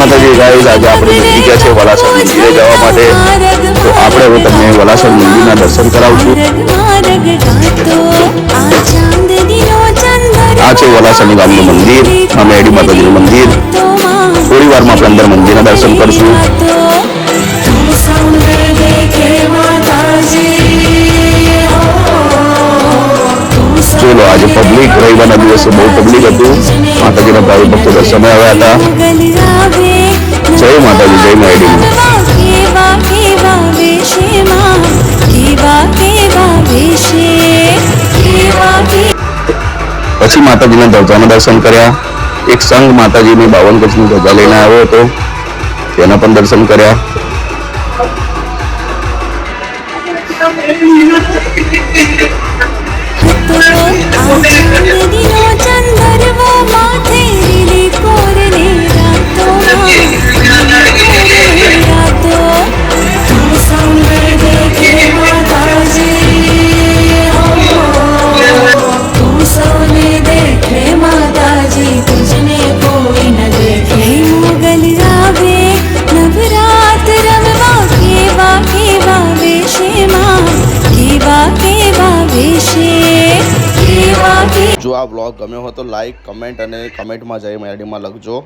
માતાજી ગાઈઝ, આજે આપણે નીકળી ગયા છે વલાસર મંદિરે જવા માટે। તો આપણે હવે તમને વલાસર મંદિરના દર્શન કરાવશું। આ છે વલાસરની ગામનું મંદિર, અમે એડી માતાજીનું મંદિર। થોડી વારમાં આપણે અંદર મંદિરના દર્શન કરશું। ચલો, આજે પબ્લિક રવિવારના દિવસે બહુ પબ્લિક હતું। માતાજીના ભાવિ ભક્તો દર્શને આવ્યા હતા। જય માતાજી, જય મેરડી। પછી માતાજીના ધજાના દર્શન કર્યા। એક સંઘ માતાજીની 52 ગજની ધજા લઈને આવ્યો હતો, તેના પણ દર્શન કર્યા। જો આ બ્લોગ ગમ્યો હોય તો લાઈક, કમેન્ટ અને કમેન્ટમાં જય મેરડીમાં લખજો।